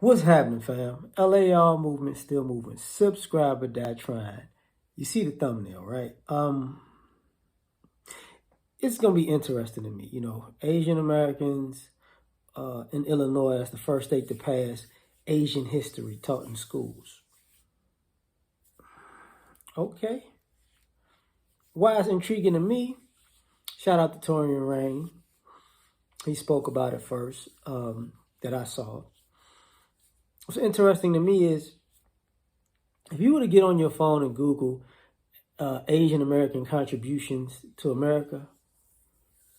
What's happening, fam? L.A.R movement still moving. Subscribe or die trying. You see the thumbnail, right? It's gonna be interesting to me. Asian Americans in Illinois, that's the first state to pass Asian history taught in schools. Okay. Why it's intriguing to me? Shout out to Torian Rain. He spoke about it first that I saw. What's interesting to me is if you were to get on your phone and Google Asian American contributions to America,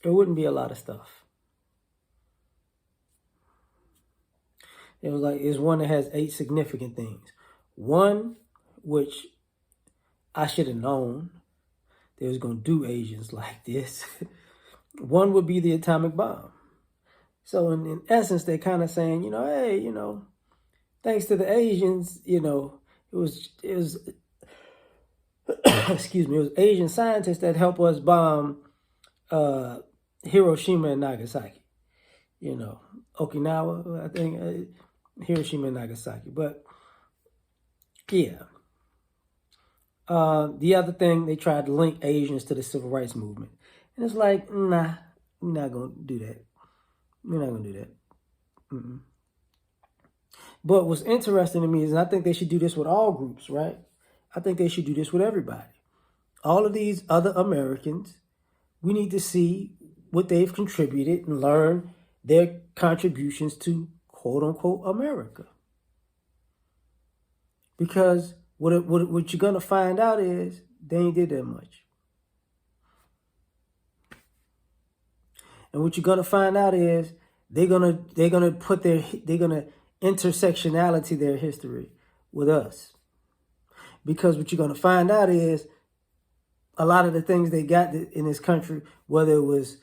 there wouldn't be a lot of stuff. It's one that has 8 significant things. One, which I should have known they was going to do Asians like this. One would be the atomic bomb. So in essence, they're kind of saying, hey, thanks to the Asians, it was excuse me, it was Asian scientists that helped us bomb Hiroshima and Nagasaki. Okinawa, I think, Hiroshima and Nagasaki. But yeah. The other thing, they tried to link Asians to the civil rights movement. And it's like, nah, we're not going to do that. We're not going to do that. Mm-mm. But what's interesting to me is, and I think they should do this with all groups, right? I think they should do this with everybody. All of these other Americans, we need to see what they've contributed and learn their contributions to quote-unquote America. Because what you're going to find out is they ain't did that much. And what you're going to find out is they're gonna intersectionality their history with us. Because what you're going to find out is a lot of the things they got in this country, whether it was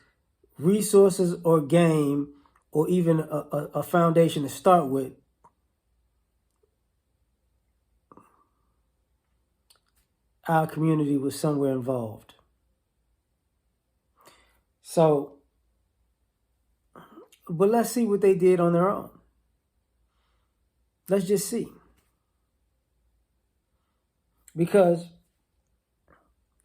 resources or game or even a foundation to start with, our community was somewhere involved. So, but let's see what they did on their own. Let's just see. Because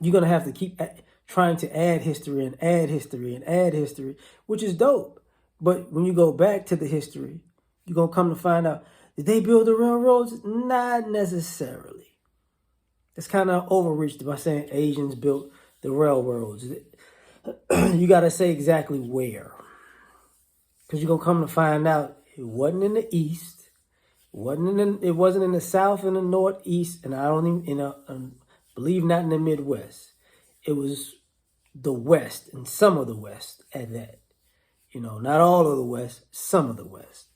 you're going to have to keep trying to add history and add history and add history, which is dope. But when you go back to the history, you're going to come to find out, did they build the railroads? Not necessarily. It's kind of overreached by saying Asians built the railroads. You got to say exactly where. Because you're going to come to find out it wasn't in the East. It wasn't in the South and the Northeast. And I don't even, believe not in the Midwest. It was the West and some of the West at that. Not all of the West, some of the West.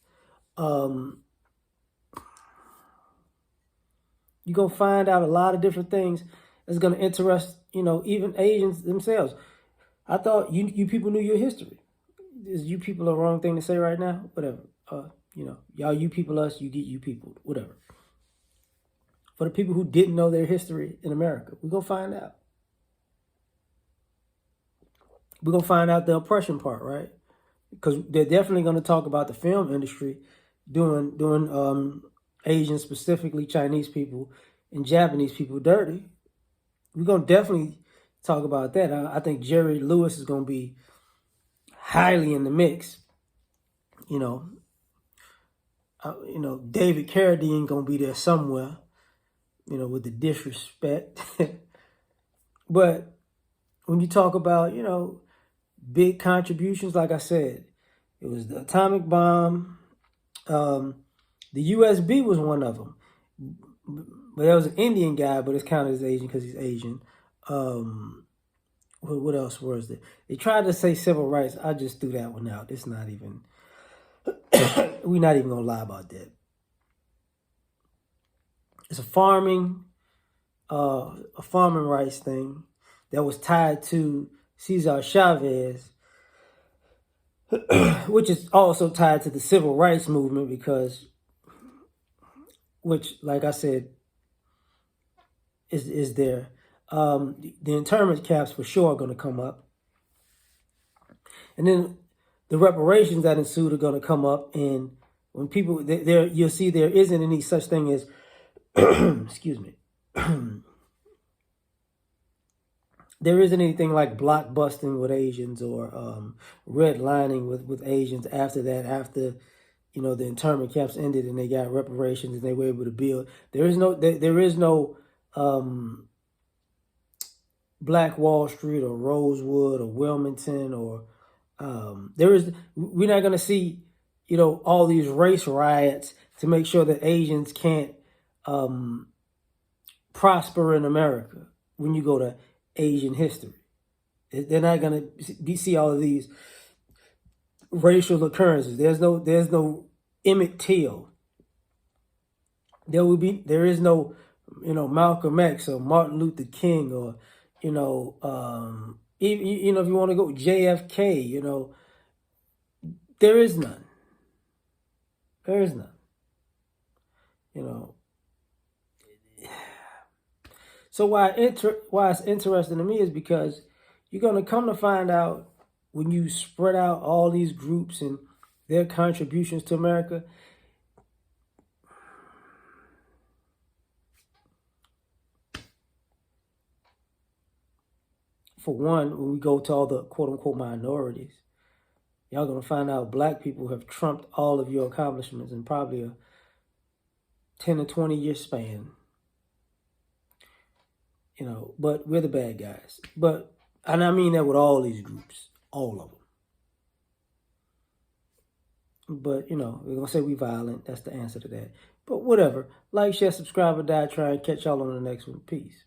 You're going to find out a lot of different things that's going to interest, even Asians themselves. I thought you people knew your history. Is you people a wrong thing to say right now? Whatever. Y'all you people us, you get you people. Whatever. For the people who didn't know their history in America, we're going to find out. We're going to find out the oppression part, right? Because they're definitely going to talk about the film industry doing Asian, specifically Chinese people and Japanese people dirty. We're going to definitely talk about that. I think Jerry Lewis is going to be highly in the mix. David Carradine going to be there somewhere, with the disrespect. But when you talk about, big contributions, like I said, it was the atomic bomb. The USB was one of them. But that was an Indian guy, but it's counted as Asian because he's Asian. What else was there? They tried to say civil rights. I just threw that one out. It's not even... we're not even going to lie about that. It's a farming rights thing that was tied to Cesar Chavez, which is also tied to the civil rights movement which, like I said, is there. The internment caps for sure are going to come up. And then the reparations that ensued are going to come up. And When people there, you'll see there isn't any such thing as excuse me. There isn't anything like blockbusting with Asians or redlining with Asians after that, after the internment camps ended and they got reparations and they were able to build. There is no Black Wall Street or Rosewood or Wilmington or we're not going to see all these race riots to make sure that Asians can't prosper in America. When you go to Asian history, they're not going to see all of these racial occurrences. There's no Emmett Till. There is no Malcolm X or Martin Luther King or even if you want to go JFK, there is none. There is none. So why it's interesting to me is because you're going to come to find out when you spread out all these groups and their contributions to America, for one, when we go to all the quote-unquote minorities, y'all going to find out black people have trumped all of your accomplishments in probably a 10 to 20 year span. But we're the bad guys. And I mean that with all these groups, all of them. But, we're going to say we violent. That's the answer to that. But whatever. Like, share, subscribe, or die. Try and catch y'all on the next one. Peace.